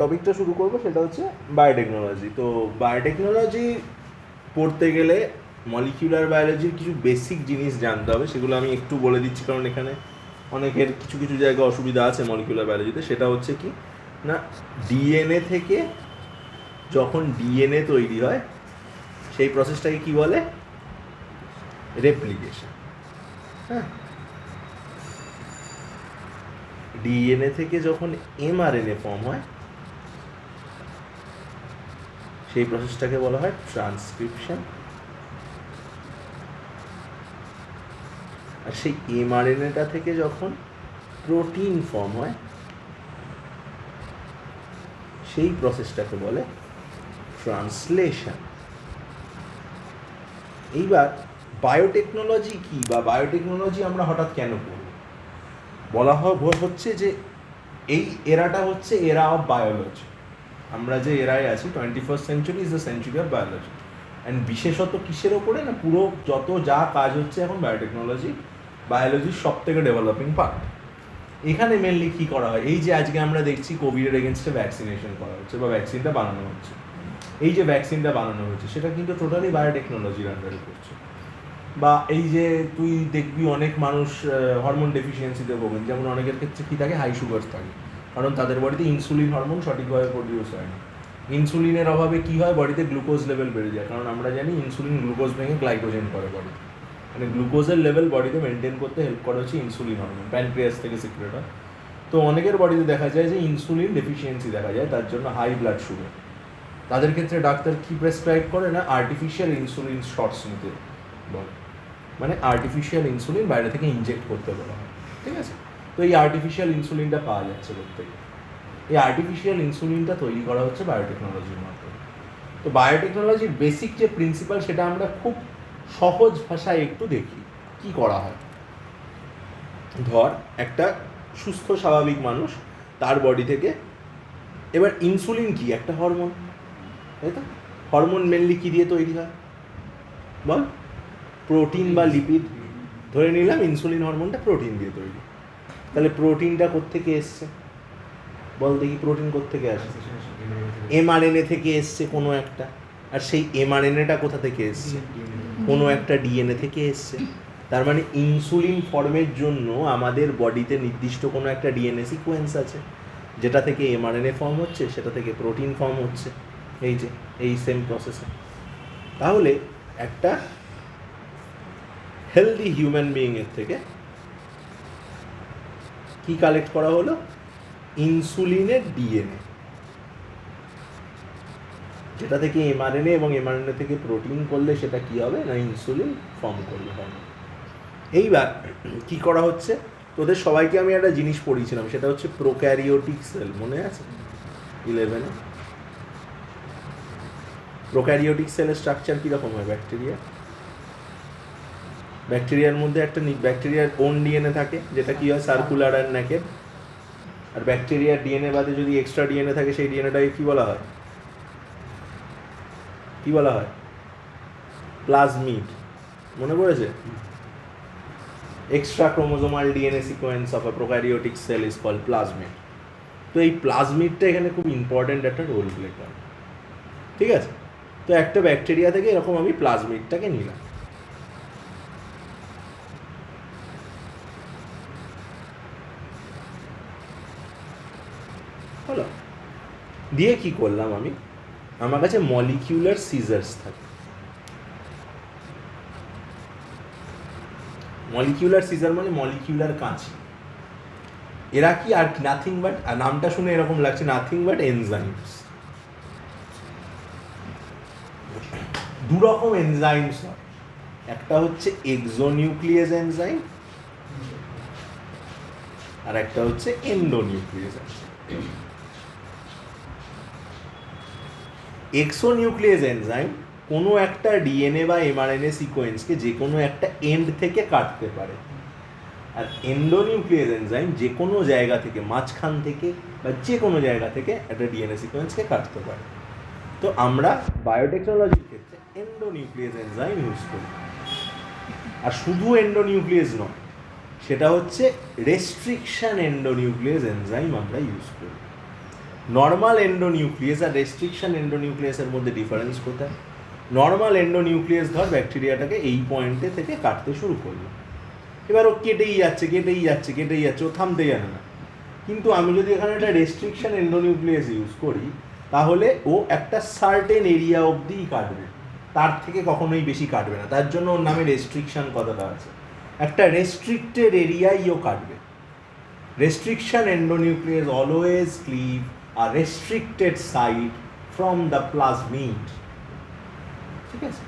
টপিকটা শুরু করবো, সেটা হচ্ছে বায়োটেকনোলজি। তো বায়োটেকনোলজি পড়তে গেলে মলিকিউলার বায়োলজির কিছু বেসিক জিনিস জানতে হবে, সেগুলো আমি একটু বলে দিচ্ছি, কারণ এখানে অনেকের কিছু কিছু জায়গায় অসুবিধা আছে মলিকিউলার বায়োলজিতে। সেটা হচ্ছে কি না, ডিএনএ থেকে যখন ডিএনএ তৈরি হয় সেই প্রসেসটাকে কি বলে? রেপ্লিকেশন। হ্যাঁ, ডিএনএ থেকে যখন এমআরএনএ ফর্ম হয় সেই প্রসেসটাকে বলা হয় ট্রান্সক্রিপশন। আর সেই এমআরএনএটা থেকে যখন প্রোটিন ফর্ম হয় সেই প্রসেসটাকে বলে ট্রান্সলেশন। এইবার বায়োটেকনোলজি কি, বা বায়োটেকনোলজি আমরা হঠাৎ কেন পড়ব? বলা হচ্ছে যে এই এরাটা হচ্ছে এরা অফ বায়োলজি। আমরা যে এরায় আছি, 21st century is the century of biology. And বিশেষত কিসের ওপরে না, পুরো যত যা কাজ হচ্ছে এখন বায়োটেকনোলজি বায়োলজির সব থেকে ডেভেলপিং পার্ট। এখানে মেনলি কী করা হয়, এই যে আজকে আমরা দেখছি কোভিডের এগেনস্টে ভ্যাকসিনেশন করা হচ্ছে বা ভ্যাকসিনটা বানানো হচ্ছে, এই যে ভ্যাকসিনটা বানানো হচ্ছে সেটা কিন্তু টোটালি বায়োটেকনোলজির আন্ডারে করছে। বা এই যে তুই দেখবি অনেক মানুষ হরমোন ডেফিসিয়েন্সিতে ভোগেন, যেমন অনেকের ক্ষেত্রে কী থাকে, হাই সুগার থাকে, কারণ তাদের বডিতে ইনসুলিন হরমোন সঠিকভাবে প্রডিউস হয় না। ইনসুলিনের অভাবে কী হয়, বডিতে গ্লুকোজ লেভেল বেড়ে যায়, কারণ আমরা জানি ইনসুলিন গ্লুকোজ ভেঙে গ্লাইকোজেন করে বডি, মানে গ্লুকোজের লেভেল বডিতে মেনটেন করতে হেল্প করে হচ্ছে ইনসুলিন হরমোন, প্যানক্রিয়াস থেকে সিক্রেট হয়। তো অনেকের বডিতে দেখা যায় যে ইনসুলিন ডেফিসিয়েন্সি দেখা যায়, তার জন্য হাই ব্লাড সুগার। তাদের ক্ষেত্রে ডাক্তার কী প্রেসক্রাইব করে না, আর্টিফিশিয়াল ইনসুলিন শটস নিতে বলে, মানে আর্টিফিশিয়াল ইনসুলিন বাইরে থেকে ইনজেক্ট করতে বলা হয়। ঠিক আছে, তো এই আর্টিফিশিয়াল ইনসুলিনটা পাওয়া যাচ্ছে প্রত্যেকে। এই আর্টিফিশিয়াল ইনসুলিনটা তৈরি করা হচ্ছে বায়োটেকনোলজির মাধ্যমে। তো বায়োটেকনোলজির বেসিক যে প্রিন্সিপাল সেটা আমরা খুব সহজ ভাষায় একটু দেখি কি করা হয়। ধর একটা সুস্থ স্বাভাবিক মানুষ, তার বডি থেকে এবার ইনসুলিন কি একটা হরমোন, তাই তো? হরমোন মেনলি কী দিয়ে তৈরি হয় বল? প্রোটিন বা লিপিড। ধরে নিলাম ইনসুলিন হরমোনটা প্রোটিন দিয়ে তৈরি, তাহলে প্রোটিনটা কোত্থেকে এসছে বল দেখি? প্রোটিন কোত্থেকে আসছে? এমআরএনএ থেকে এসছে কোনো একটা, আর সেই এমআরএনএটা কোথা থেকে এসছে? কোনো একটা ডিএনএ থেকে এসছে। তার মানে ইনসুলিন ফর্মের জন্য আমাদের বডিতে নির্দিষ্ট কোনো একটা ডিএনএ সিকোয়েন্স আছে, যেটা থেকে এমআরএনএ ফর্ম হচ্ছে, সেটা থেকে প্রোটিন ফর্ম হচ্ছে, এই যে এই সেম প্রসেসে। তাহলে একটা হেলদি হিউম্যান বিইংয়ের থেকে কি কালেক্ট করা হলো? ইনসুলিনের ডিএনএ, যেটা থেকে এমআরএনএ, এবং এমআরএনএ থেকে প্রোটিন করলে সেটা কি হবে না, ইনসুলিন ফর্ম করলে হবে। এইবার কি করা হচ্ছে, তোদের সবাইকে আমি একটা জিনিস পড়িয়েছিলাম, সেটা হচ্ছে প্রোক্যারিওটিক সেল, মনে আছে 11-এ? প্রোক্যারিওটিক সেলের স্ট্রাকচার কীরকম হয়? ব্যাকটেরিয়ার মধ্যে একটা ব্যাকটেরিয়ার ওন ডিএনএ থাকে, যেটা কি হয় সার্কুলার আর নেকেড। আর ব্যাকটেরিয়ার ডিএনএ বাদে যদি এক্সট্রা ডিএনএ থাকে, সেই ডিএনএটাকে কী বলা হয়? কী বলা হয়? প্লাজমিড। মনে পড়েছে? Extra chromosomal DNA sequence of a prokaryotic cell is called plasmid. তো এই প্লাজমিডটা এখানে খুব ইম্পর্ট্যান্ট একটা রোল প্লে করে। ঠিক আছে, তো একটা ব্যাকটেরিয়া থেকে এরকম আমি প্লাজমিডটাকে নিলাম, হলো? দিয়ে কি করলাম আমি, আমার কাছে মলিকিউলার সিজার্স থাকে। মলিকিউলার সিজার মানে মলিকিউলার কাঁচি। এরা কি আর নাথিং বাট, নামটা শুনে এরকম লাগছে, নাথিং বাট এনজাইমস। দু রকম এনজাইমস হয়, একটা হচ্ছে এক্সোনিউক্লিয়েজ এনজাইম, আর একটা হচ্ছে এন্ডোনিউক্লিয়েজ এনজাইম। এক্সোনিউক্লিয়েজ এনজাইম কোনো একটা ডিএনএ বা এমআরএনএ সিকোয়েন্সকে যে কোনো একটা এন্ড থেকে কাটতে পারে, আর এন্ডোনিউক্লিয়েজ এনজাইম যে কোনো জায়গা থেকে, মাঝখান থেকে বা যে কোনো জায়গা থেকে একটা ডিএনএ সিকোয়েন্সকে কাটতে পারে। তো আমরা বায়োটেকনোলজির ক্ষেত্রে এন্ডোনিউক্লিয়েজ এনজাইম ইউজ করি। আর শুধু এন্ডোনিউক্লিয়েজ নয়, সেটা হচ্ছে রেস্ট্রিকশন এন্ডোনিউক্লিয়েজ এনজাইম আমরা ইউজ করি। নর্মাল এন্ডোনিউক্লিয়াস আর রেস্ট্রিকশন এন্ডোনিউক্লিয়াসের মধ্যে ডিফারেন্স কোথায়? নর্মাল এন্ডোনিউক্লিয়াস ধর ব্যাকটেরিয়াটাকে এই পয়েন্টে থেকে কাটতে শুরু করলো, এবার ও কেটেই যাচ্ছে, ও থামতে জানে না। কিন্তু আমি যদি এখানে একটা রেস্ট্রিকশন এন্ডোনিউক্লিয়াস ইউজ করি, তাহলে ও একটা সার্টেন এরিয়া অবধিই কাটবে, তার থেকে কখনোই বেশি কাটবে না। তার জন্য ওর নামে রেস্ট্রিকশন কথাটা আছে, একটা রেস্ট্রিক্টেড এরিয়াই ও কাটবে। Restriction endonuclease always cleave a restricted site from the plasmid. ঠিক আছে,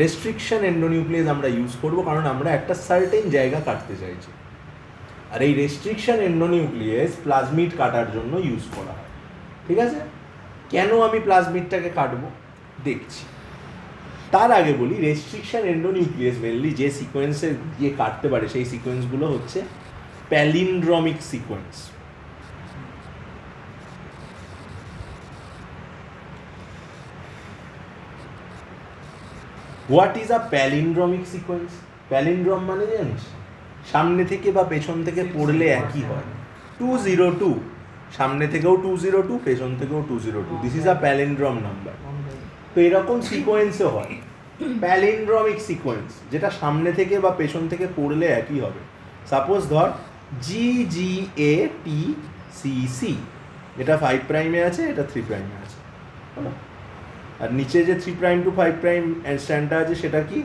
রেস্ট্রিকশন এন্ডোনিউক্লিয়াস আমরা ইউজ করবো কারণ আমরা একটা সার্টেন জায়গা কাটতে চাইছি, আর এই রেস্ট্রিকশন এন্ডোনিউক্লিয়াস প্লাজমিড কাটার জন্য ইউজ করা হয়। ঠিক আছে, কেন আমি প্লাজমিডটাকে কাটবো দেখছি। তার আগে বলি, রেস্ট্রিকশন এন্ডোনিউক্লিয়াস মেনলি যে সিকোয়েন্সে দিয়ে কাটতে পারে সেই সিকোয়েন্সগুলো হচ্ছে palindromic sequence. What is a palindromic sequence? Palindrome মানে জানিস, সামনে থেকে বা পেছন থেকে পড়লে একই হয়। 202, সামনে থেকেও 202, পেছন থেকেও 202, this is a palindrome number. তো এরকম সিকোয়েন্সও হয় প্যালিন্ড্রমিক সিকোয়েন্স, যেটা সামনে থেকে বা পেছন থেকে পড়লে একই হবে। সাপোজ ধর GGATCC, এটা 5 প্রাইমে আছে, এটা 3 প্রাইমে আছে, আর নিচে যে 3 প্রাইম টু 5 প্রাইম স্ট্যান্ডটা আছে সেটা কি?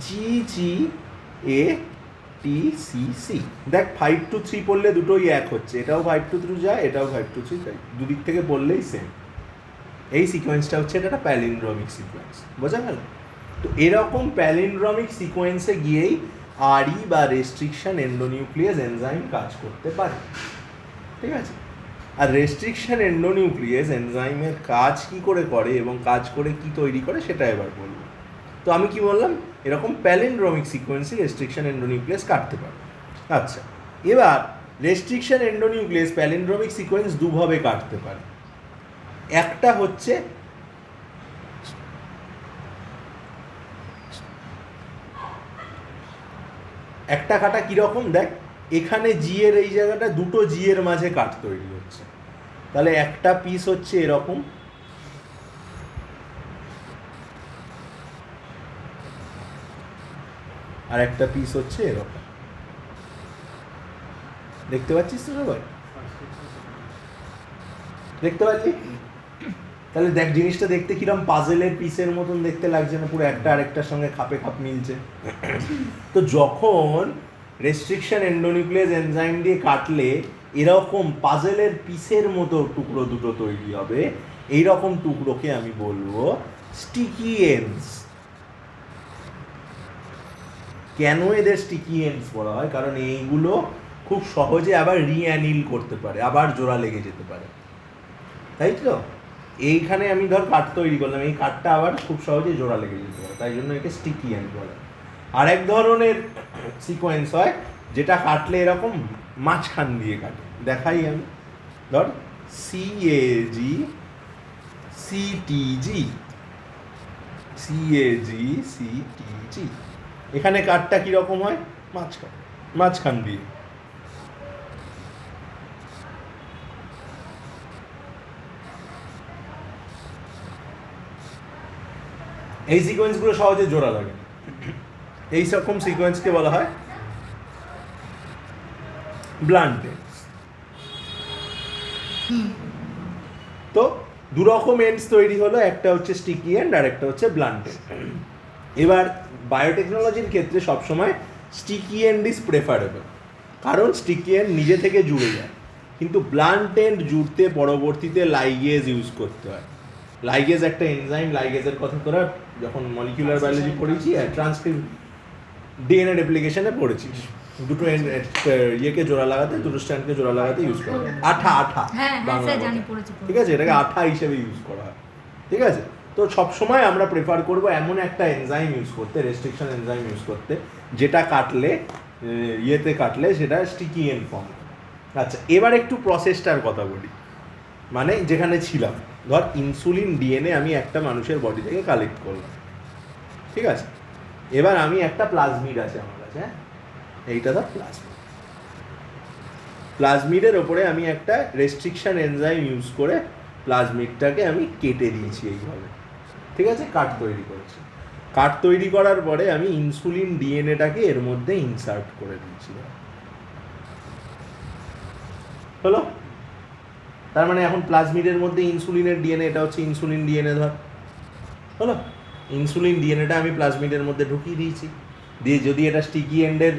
GGATCC। দেখ 5 to 3 পড়লে দুটোই এক হচ্ছে, এটাও 5 to 3 যায়, এটাও 5 to 3 যায়, দুদিক থেকে পড়লেই সেম। এই সিকোয়েন্সটা হচ্ছে এটা একটা প্যালিন্ড্রমিক সিকোয়েন্স, বোঝা গেল? তো এরকম প্যালিন্ড্রমিক সিকোয়েন্সে গিয়েই আরই বা রেস্ট্রিকশন এন্ডোনিউক্লিয়াস এনজাইম কাজ করতে পারে। ঠিক আছে, আর রেস্ট্রিকশন এন্ডোনিউক্লিয়াস এনজাইমের কাজ কি করে এবং কাজ করে কি তৈরি করে সেটা এবার বলবো। তো আমি কি বললাম, এরকম প্যালিন্ড্রমিক সিকোয়েন্সে রেস্ট্রিকশন এন্ডোনিউক্লিয়াস কাটতে পারে। আচ্ছা, এবার রেস্ট্রিকশন এন্ডোনিউক্লিয়াস প্যালিন্ড্রমিক সিকোয়েন্স দুভাবে কাটতে পারে। একটা হচ্ছে একটা কাটা কীরকম, দেখ এখানে জি এর এই জায়গাটা দুটো জি এর মাঝে কাট তৈরি হচ্ছে, তাহলে একটা পিস হচ্ছে এরকম, আর একটা পিস হচ্ছে এরকম। দেখতে পাচ্ছিস তো সবাই? দেখতে পাচ্ছি? তাহলে দেখ জিনিসটা দেখতে কিরকম পাজেলের পিসের মতন দেখতে লাগছে না? পুরো একটা আরেকটার সঙ্গে খাপে খাপ মিলছে। তো যখন রেস্ট্রিকশন এন্ডোনিউক্লিয়াস এনজাইম দিয়ে কাটলে এরকম পাজেলের পিসের মতো টুকরো দুটো তৈরি হবে, এইরকম টুকরোকে আমি বলবো স্টিকি এন্ডস। কেন এদের স্টিকি এন্ডস বলা হয়? কারণ এইগুলো খুব সহজে আবার রিঅ্যানিল করতে পারে, আবার জোড়া লেগে যেতে পারে, তাই তো? এইখানে আমি ধর কাঠ তৈরি করলাম, এই কাঠটা আবার খুব সহজে জোড়া লেগে যেতে পারে, তাই জন্য একে স্টিকি এন্ড বলে। আরেক ধরনের সিকোয়েন্স হয় যেটা কাটলে এরকম মাঝখান দিয়ে কাটে, দেখাই আমি। ধর CAG CTG, এখানে কাঠটা কীরকম হয়? মাঝখান দিয়ে। এই সিকোয়েন্সগুলো সহজে জোড়া লাগে, এই রকম সিকোয়েন্সকে বলা হয় ব্লান্ট এন্ডস। তো দুরকম এন্ডস তৈরি হলো, একটা হচ্ছে স্টিকি এন্ড আর একটা হচ্ছে ব্লান্ট এন্ড। এবার বায়োটেকনোলজির ক্ষেত্রে সবসময় স্টিকি এন্ড ইজ প্রেফারেবল, কারণ স্টিকি এন্ড নিজে থেকে জুড়ে যায়, কিন্তু ব্লান্ট এন্ড জুড়তে পরবর্তীতে লাইগেজ ইউজ করতে হয়। লাইগেজ একটা এনজাইম, লাইগেজের কথা তোরা যখন মলিকুলার বায়োলজি পড়েছি আর ট্রান্সক্রিপ্ট ডিএনএ রেপ্লিকেশনে পড়েছিস, দুটো ইয়েকে জোড়া লাগাতে, দুটো স্ট্র্যান্ডকে জোড়া লাগাতে ইউজ করা হয়। আঠা বাংলা, ঠিক আছে, এটাকে আঠা হিসেবে ইউজ করা হয়। ঠিক আছে, তো সবসময় আমরা প্রেফার করব এমন একটা এনজাইম ইউজ করতে, রেস্ট্রিকশন এনজাইম ইউজ করতে, যেটা কাটলে কাটলে সেটা স্টিকি এন্ড ফর্ম। আচ্ছা, এবার একটু প্রসেসটার কথা বলি, মানে যেখানে ছিলাম। ধর ইনসুলিন ডিএনএ আমি একটা মানুষের বডি থেকে কালেক্ট করলাম, ঠিক আছে? এবার আমি একটা প্লাজমিড আছে আমার কাছে, হ্যাঁ, এইটা ধর প্লাজমিড। প্লাজমিডের ওপরে আমি একটা রেস্ট্রিকশন এনজাইম ইউজ করে প্লাজমিডটাকে আমি কেটে দিয়েছি এইভাবে, ঠিক আছে, কাট তৈরি করেছি। কাট তৈরি করার পরে আমি ইনসুলিন ডিএনএটাকে এর মধ্যে ইনসার্ট করে দিয়েছি, হলো। তার মানে এখন প্লাজমিডের মধ্যে ইনসুলিনের ডিএনএ, এটা হচ্ছে ইনসুলিন ডিএনএ ধর, হলো। ইনসুলিন ডিএনএটা আমি প্লাজমিডের মধ্যে ঢুকিয়ে দিয়েছি, দিয়ে যদি এটা স্টিকি এন্ডের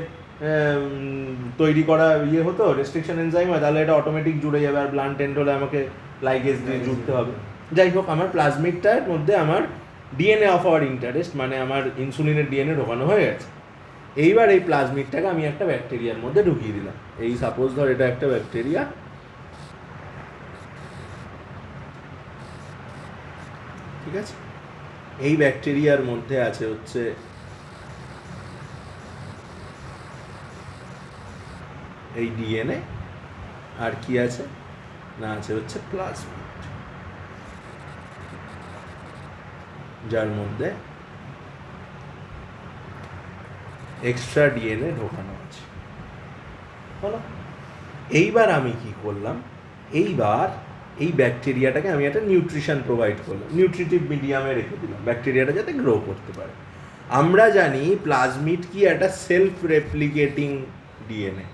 তৈরি করা ইয়ে হতো রেস্ট্রিকশন এনজাইম হয়, তাহলে এটা অটোমেটিক জুড়ে যাবে, আর ব্লান্ট এন্ড হলে আমাকে লাইগেজ দিয়ে জুড়তে হবে। যাই হোক, আমার প্লাজমিডটার মধ্যে আমার ডিএনএ অফ আওয়ার ইন্টারেস্ট, মানে আমার ইনসুলিনের ডিএনএ ঢোকানো হয়ে গেছে। এইবার এই প্লাজমিডটাকে আমি একটা ব্যাকটেরিয়ার মধ্যে ঢুকিয়ে দিলাম। এই সাপোজ ধর এটা একটা ব্যাকটেরিয়া, ঠিক আছে। এই ব্যাকটেরিয়ার মধ্যে আছে হচ্ছে এই ডিএনএ, আর কি আছে না আছে হচ্ছে প্লাজমিড, যার মধ্যে এক্সট্রা ডিএনএ ঢোকানো আছে, বলো। এইবার আমি কি করলাম, এইবার এই ব্যাকটেরিয়াটাকে আমি একটা নিউট্রিশন প্রোভাইড করলাম, নিউট্রিটিভ মিডিয়ামে রেখে দিলাম ব্যাকটেরিয়াটা যাতে গ্রো করতে পারে। আমরা জানি প্লাজমিড কি একটা সেলফ রেপ্লিকেটিং ডিএনএ,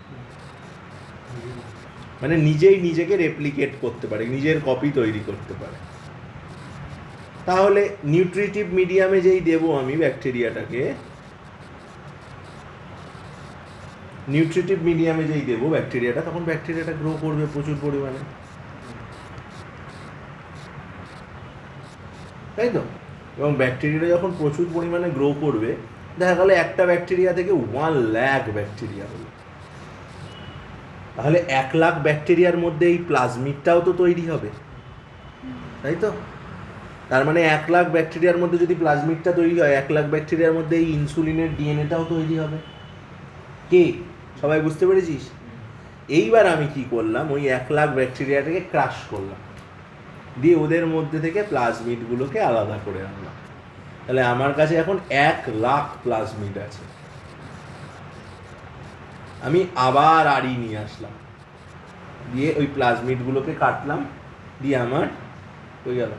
মানে নিজেই নিজেকে রেপ্লিকেট করতে পারে, নিজের কপি তৈরি করতে পারে। তাহলে নিউট্রিটিভ মিডিয়ামে যেই দেবো আমি ব্যাকটেরিয়াটাকে, নিউট্রিটিভ মিডিয়ামে যেই দেবো ব্যাকটেরিয়াটা, তখন ব্যাকটেরিয়াটা গ্রো করবে প্রচুর পরিমাণে, তাই তো। এবং ব্যাকটেরিয়াটা যখন প্রচুর পরিমাণে গ্রো করবে, দেখা গেল একটা ব্যাকটেরিয়া থেকে 1 লাখ ব্যাকটেরিয়া হলো, তাহলে 1 লাখ ব্যাকটেরিয়ার মধ্যে এই প্লাজমিডটাও তো তৈরি হবে, তাই তো। তার মানে 1 লাখ ব্যাকটেরিয়ার মধ্যে যদি প্লাজমিডটা তৈরি হয়, 1 লাখ ব্যাকটেরিয়ার মধ্যে এই ইনসুলিনের ডিএনএটাও তৈরি হবে। কে, সবাই বুঝতে পেরেছিস? এইবার আমি কি করলাম, ওই 1 লাখ ব্যাকটেরিয়াটাকে ক্রাশ করলাম, দিয়ে ওদের মধ্যে থেকে প্লাজমিডগুলোকে আলাদা করে আনলাম। তাহলে আমার কাছে এখন 1 লাখ প্লাজমিড আছে। আমি আবার আড়ি নিয়ে আসলাম, দিয়ে ওই প্লাজমিডগুলোকে কাটলাম, দিয়ে আমার হয়ে গেল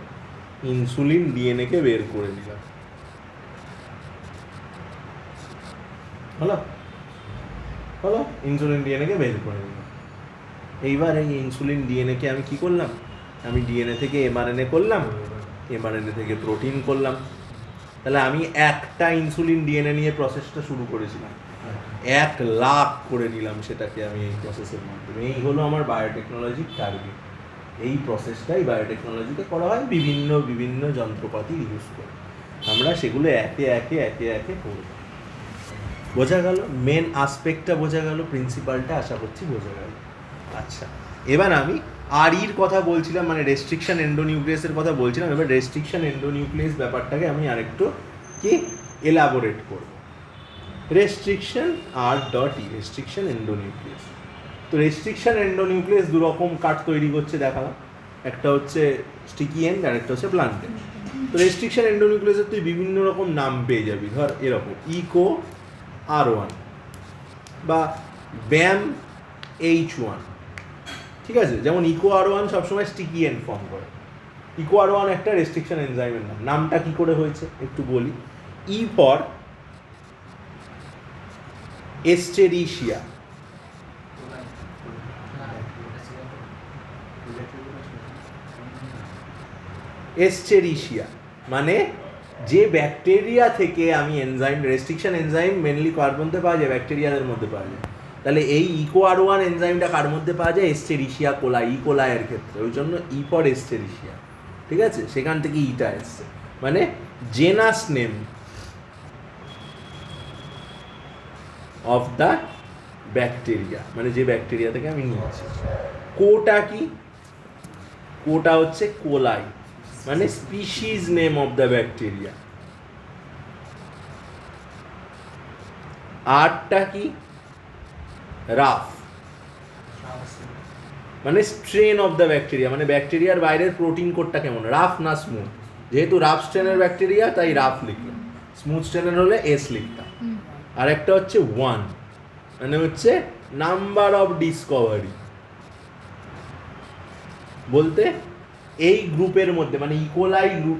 ইনসুলিন ডিএনএকে বের করে নিলাম, হলো হলো ইনসুলিন ডিএনএকে বের করে নিলাম। এইবার এই ইনসুলিন ডিএনএকে আমি কি করলাম, আমি ডিএনএ থেকে এমআরএনএ করলাম, এমআরএনএ থেকে প্রোটিন করলাম। তাহলে আমি একটা ইনসুলিন ডিএনএ নিয়ে প্রসেসটা শুরু করেছিলাম, 1 লাখ করে নিলাম সেটাকে আমি এই প্রসেসের মাধ্যমে। এই হলো আমার বায়োটেকনোলজির টার্গেট। এই প্রসেসটাই বায়োটেকনোলজিতে করা হয় বিভিন্ন বিভিন্ন যন্ত্রপাতি ইউজ করে, আমরা সেগুলো একে একে একে একে করব। বোঝা গেল মেন আসপেক্টটা, বোঝা গেল প্রিন্সিপালটা, আশা করছি বোঝা গেল। আচ্ছা, এবার আমি আরইর কথা বলছিলাম, মানে রেস্ট্রিকশন এন্ডোনিউক্লিয়াসের কথা বলছিলাম। এবার রেস্ট্রিকশন এন্ডোনিউক্লিয়াস ব্যাপারটাকে আমি আরেকটু কি এলাবোরেট করব। Restriction R E, restriction endonuclease. তো রেস্ট্রিকশন এন্ডোনিউক্লিয়াস দুরকম কাট তৈরি করছে দেখালাম, একটা হচ্ছে স্টিকি এন্ড আর একটা হচ্ছে ব্লান্ট এন্ড। তো রেস্ট্রিকশন এন্ডোনিউক্লিয়াসের তুই বিভিন্ন রকম নাম পেয়ে যাবি, ধর এরকম ইকো R1 বা ব্যাম H1, ঠিক আছে। যেমন ইকো R1 সবসময় স্টিকি এন্ড ফর্ম করে। ইকো R1 একটা রেস্ট্রিকশন এনজাইমের নাম। নামটা কি করে হয়েছে একটু বলি। ই ফর এস্টেরিশিয়া, এস্টেরিশিয়া মানে যে ব্যাকটেরিয়া থেকে আমি এনজাইম, রেস্ট্রিকশন এনজাইম মেনলি কার মধ্যে পাওয়া যায়, ব্যাকটেরিয়াদের মধ্যে পাওয়া যায়। তাহলে এই ইকো R1 এনজাইমটা কার মধ্যে পাওয়া যায়, এস্টেরিশিয়া কোলাই, ই কোলাইয়ের ক্ষেত্রে। ওই জন্য ই ফর এস্টেরিশিয়া, ঠিক আছে। সেখান থেকে ইটা এসছে, মানে genus name of the bacteria, মানে যে ব্যাকটেরিয়া থেকে আমি নিয়েছি। কোটা কি, কোটা হচ্ছে কোলাই, মানে species name of the bacteria. আরটা কি, রাফ, মানে স্ট্রেন অফ দ্য ব্যাকটেরিয়া, মানে ব্যাকটেরিয়ার বাইরের প্রোটিন কোডটা কেমন, রাফ না স্মুথ। যেহেতু রাফ স্ট্রেনের ব্যাকটেরিয়া তাই রাফ লিখলাম, স্মুথ স্ট্রেনের হলে এস লিখতাম। আর একটা হচ্ছে 1, মানে হচ্ছে নাম্বার অফ ডিসকভারি, বলতে এই গ্রুপের মধ্যে মানে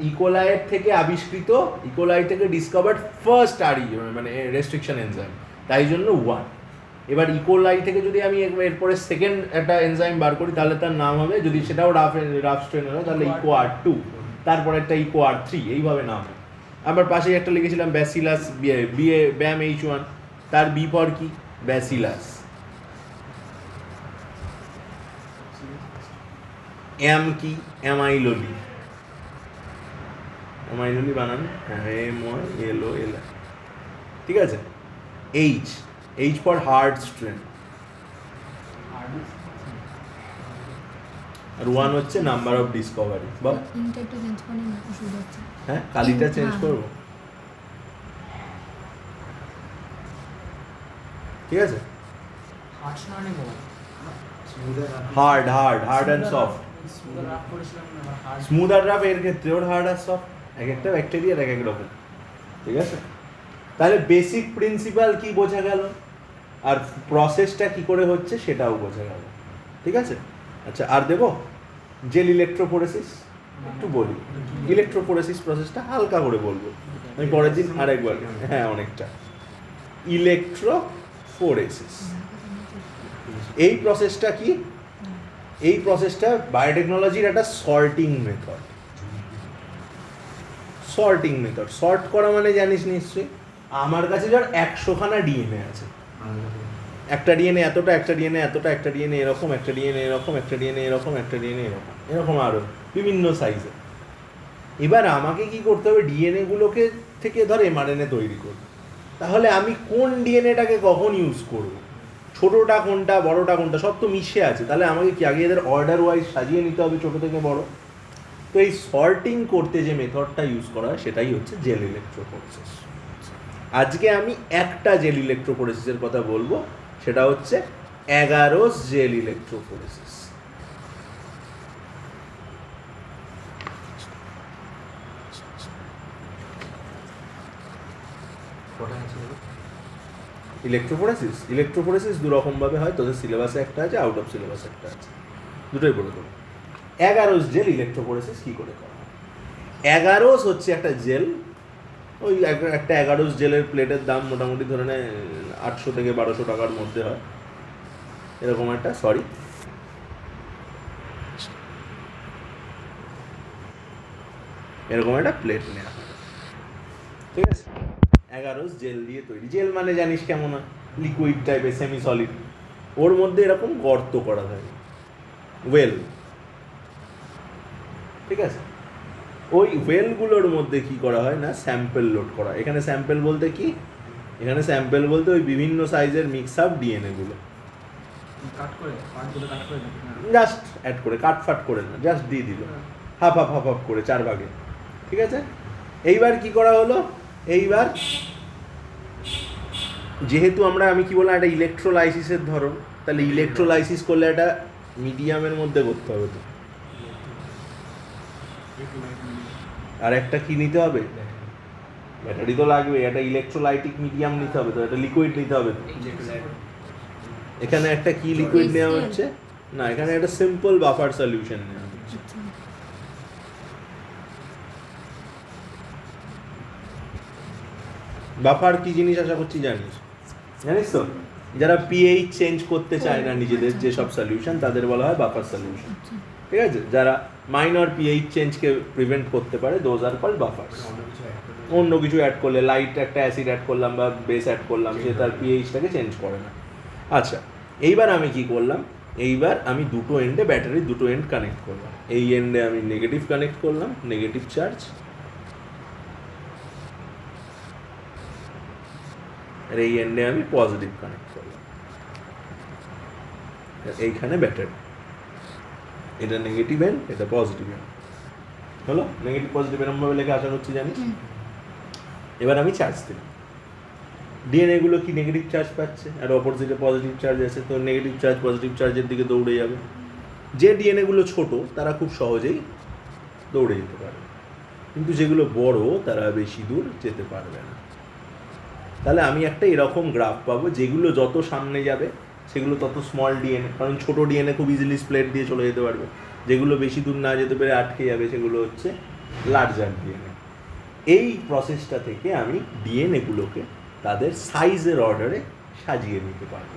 ইকোলাইয়ের থেকে আবিষ্কৃত, ইকোলাই থেকে ডিসকভার্ড ফার্স্ট আরই মানে রেস্ট্রিকশন এনজাইম, তাই জন্য 1। এবার ইকোলাই থেকে যদি আমি এরপরে সেকেন্ড একটা এনজাইম বার করি তাহলে তার নাম হবে, যদি সেটাও রাফ স্ট্রেন হয় তাহলে ইকো-R2, তারপরে একটা ইকো-R3, এইভাবে নাম হয়। আবার পাশেই একটা লিখেছিলাম ব্যাসিলাস, ব্যাম H1, তার বি পর কি ব্যাসিলাস। এম কি অ্যামাইলোলি, অ্যামাইলোলি বানান, হ্যাঁ MYLOL, ঠিক আছে। এইচ ফর হার্ড স্ট্রেন, আর 1 হচ্ছে নাম্বার অফ ডিসকভারি। বল ইনটা একটু চেঞ্জ করে না, অসুবিধা হচ্ছে। হ্যাঁ, কালিটা চেঞ্জ করব, ঠিক আছে। Hard and soft, smooth R rough এর ক্ষেত্রে ওর হার্ড আর সফট, এক একটা ব্যাকটেরিয়ার এক এক রকম, ঠিক আছে। তাহলে বেসিক প্রিন্সিপাল কি বোঝা গেল, আর প্রসেসটা কি করে হচ্ছে সেটাও বোঝা গেল, ঠিক আছে। আচ্ছা, আর দেবো জেল ইলেকট্রোফোরেসিস একটু বলি। ইলেকট্রোফোরেসিস প্রসেসটা হালকা করে বলবো, আমি পরের দিন আরেকবার, হ্যাঁ অনেকটা। ইলেকট্রোফোরেসিস এই প্রসেসটা কি, এই প্রসেসটা বায়োটেকনোলজির একটা সর্টিং মেথড। সর্ট করা মানে জানিস নিশ্চয়ই, আমার কাছে ধর 100খানা ডিএনএ আছে, একটা ডিএনএ এতটা, একটা ডিএনএ এতটা, একটা ডিএনএ এরকম, একটা ডিএনএ এরকম, একটা ডিএনএ এরকম, একটা ডিএনএ এরকম, এরকম আরও বিভিন্ন সাইজে। এবার আমাকে কি করতে হবে, ডিএনএ গুলোকে থেকে ধর এমআরএনএ তৈরি করব। তাহলে আমি কোন ডিএনএটাকে কখন ইউজ করব, ছোটোটা কোনটা বড়োটা কোনটা, সব তো মিশে আছে। তাহলে আমাকে কি আগে এদের অর্ডার ওয়াইজ সাজিয়ে নিতে হবে ছোটো থেকে বড়। তো এই সর্টিং করতে যে মেথডটা ইউজ করা হয় সেটাই হচ্ছে জেল ইলেকট্রোফোরেসিস। আজকে আমি একটা জেল ইলেকট্রোফোরেসিসের কথা বলবো, সেটা হচ্ছে 11 জেল ইলেকট্রোফোরেসিস। ইলেকট্রোফোরেসিস দু রকমভাবে হয়, তোদের সিলেবাসে একটা আছে, আউট অফ সিলেবাস একটা আছে, দুটোই বলে দেবো। 11 জেল ইলেকট্রোফোরেসিস কী করে করা হয়। 11 হচ্ছে একটা জেল, ওই একটা 11 জেলের প্লেটের দাম মোটামুটি ধরে নেয় 800 থেকে 1200 টাকার মধ্যে হয়, এরকম একটা, এরকম একটা প্লেট নেওয়া হয়, ঠিক আছে। 11 জেল দিয়ে তৈরি। জেল মানে জানিস কেমন হয়, লিকুইড টাইপের, সেমি সলিড, ওর মধ্যে এরকম গর্ত করা থাকে, ওয়েল, ঠিক আছে। ওই ওয়েলগুলোর মধ্যে কি করা হয় না, স্যাম্পেল লোড করা। এখানে স্যাম্পেল বলতে কি, এখানে স্যাম্পেল বলতে ওই বিভিন্ন সাইজের মিক্স আপ ডিএনএ গুলো জাস্ট অ্যাড করে, কাটফাট করে না, জাস্ট দিয়ে দিল হাফ করে 4 ভাগে, ঠিক আছে। এইবার কি করা হলো, এইবার যেহেতু আমি কি বললাম একটা ইলেকট্রোলাইসিসের ধরন, তাহলে ইলেকট্রোলাইসিস করলে একটা মিডিয়ামের মধ্যে করতে হবে, তো আর একটা কি নিতে হবে, ব্যাটারি তো লাগবে, একটা ইলেকট্রোলাইটিক মিডিয়াম নিতে হবে, তো একটা লিকুইড নিতে হবে। এখানে একটা কি লিকুইড নেওয়া হচ্ছে না, এখানে একটা সিম্পল বাফার সলিউশন নেওয়া হচ্ছে। বাফার কি জিনিস আশা করছি জানিস তো, যারা পিএইচ চেঞ্জ করতে চায় না নিজেদের যেসব সলিউশন, তাদের বলা হয় বাফার সলিউশন, ঠিক আছে। যারা মাইনর পিএইচ চেঞ্জকে প্রিভেন্ট করতে পারে, দোজ আর কল্ড বাফার্স। অন্য কিছু অ্যাড করলে, লাইট একটা অ্যাসিড অ্যাড করলাম বা বেস অ্যাড করলাম, সে তার পিএইচটাকে চেঞ্জ করে না। আচ্ছা, এইবার আমি কি করলাম, এইবার আমি দুটো এন্ডে ব্যাটারির দুটো এন্ড কানেক্ট করলাম। এই এন্ডে আমি নেগেটিভ কানেক্ট করলাম, নেগেটিভ চার্জ, আর এই এন্ডে আমি পজিটিভ কানেক্ট করলাম। এইখানে ব্যাটারি, এটা নেগেটিভ এন্ড, এটা পজিটিভ এন্ড হলো। নেগেটিভ পজিটিভ এরকমভাবে লেখা আশা করছি জানিস। এবার আমি চার্জ দিলাম, ডিএনএ গুলো কি নেগেটিভ চার্জ পাচ্ছে, আর অপোজিটে পজিটিভ চার্জ আছে, তো নেগেটিভ চার্জ পজিটিভ চার্জের দিকে দৌড়ে যাবে। যে ডিএনএ গুলো ছোট তারা খুব সহজেই দৌড়ে যেতে পারে, কিন্তু যেগুলো বড় তারা বেশি দূর যেতে পারবে না। তাহলে আমি একটা এরকম গ্রাফ পাবো, যেগুলো যত সামনে যাবে সেগুলো তত স্মল ডিএনএ, কারণ ছোট ডিএনএ খুব ইজিলি স্প্লিট দিয়ে চলে যেতে পারবে, যেগুলো বেশি দূর না যেতে পেরে আটকে যাবে সেগুলো হচ্ছে লার্জার ডিএনএ। এই প্রসেসটা থেকে আমি ডিএনএগুলোকে তাদের সাইজের অর্ডারে সাজিয়ে নিতে পারবো।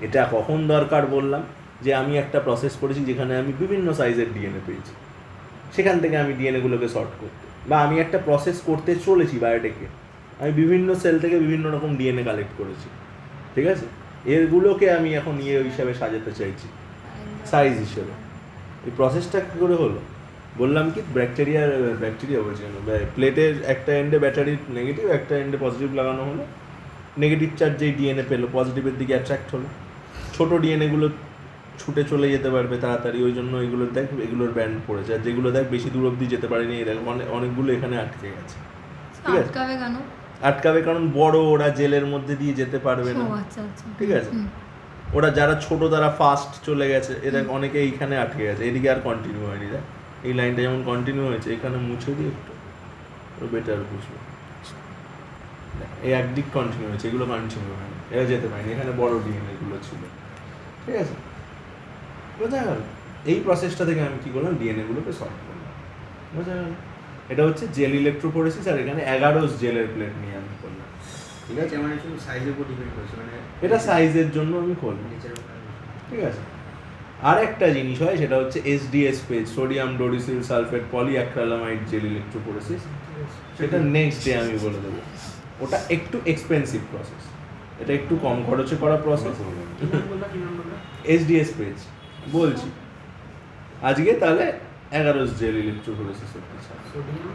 এটা কখন দরকার বললাম, যে আমি একটা প্রসেস করেছি যেখানে আমি বিভিন্ন সাইজের ডিএনএ পেয়েছি, সেখান থেকে আমি ডিএনএগুলোকে সর্ট করতে, বা আমি একটা প্রসেস করতে চলেছি বায়োটেকে, আমি বিভিন্ন সেল থেকে বিভিন্ন রকম ডিএনএ কালেক্ট করেছি, ঠিক আছে, এরগুলোকে আমি এখন ইয়ে হিসাবে সাজাতে চাইছি, সাইজ হিসেবে। এই প্রসেসটা কী করে হলো বললাম কি, ব্যাকটেরিয়া বলছি কেন, প্লেটের একটা এন্ডে ব্যাটারির নেগেটিভ, একটা এন্ডে পজিটিভ লাগানো হলো, নেগেটিভ চার্জ যেই ডিএনএ পেলো পজিটিভের দিকে অ্যাট্রাক্ট হলো, ছোটো ডিএনএগুলো ছুটে চলে যেতে পারবে তাড়াতাড়ি, ওই জন্য এগুলোর দেখ এগুলোর ব্যান্ড পড়েছে, আর যেগুলো দেখ বেশি দূর অবধি যেতে পারেনি এই দেখ অনেকগুলো এখানে আটকে গেছে। ঠিক আছে, আটকাবে কেন? আটকাবে কারণ বড়, ওরা জেলের মধ্যে দিয়ে যেতে পারবে না। ও আচ্ছা আচ্ছা, ঠিক আছে, ওরা যারা ছোট তারা ফাস্ট চলে গেছে, এরা অনেকে এইখানে আটকে গেছে, এদিকে আর কন্টিনিউ হয়নি। দেখ এই লাইনটা যেমন কন্টিনিউ হয়েছে, এখানে মুছে দিয়ে একটু বেটার বুঝবে। এই একদিক কন্টিনিউ হয়েছে, এগুলো কন্টিনিউ হয়নি, এরা যেতে পারেনি, এখানে বড় ডিএনএ গুলো ছিল। ঠিক আছে, বোঝা গেল? এই প্রসেসটা থেকে আমি কি করলাম, ডিএনএ গুলোকে সর্ট করলাম। বোঝা গেল? এটা হচ্ছে জেল ইলেকট্রোফোরেসিস, আর এখানে 11 জেলের প্লেট নিয়ে আমি করলাম। ঠিক আছে, মানে শুধু সাইজের উপর ডিপেন্ড করছে, মানে এটা সাইজের জন্য আমি করলাম। নিচের উপর। ঠিক আছে, আর একটা জিনিস হয় সেটা হচ্ছে SDS PAGE, sodium dodecyl sulphate polyacrylamide gel electrophoresis, সেটা নেক্সট ডে আমি বলে দেবো। ওটা একটু এক্সপেন্সিভ প্রসেস, এটা একটু কম খরচে করা প্রসেস। এসডিএস পেজ বলছি আজকে, তাহলে 11 জেল ইলেকট্রোফোরেসিস করতে চাই। সোডিয়াম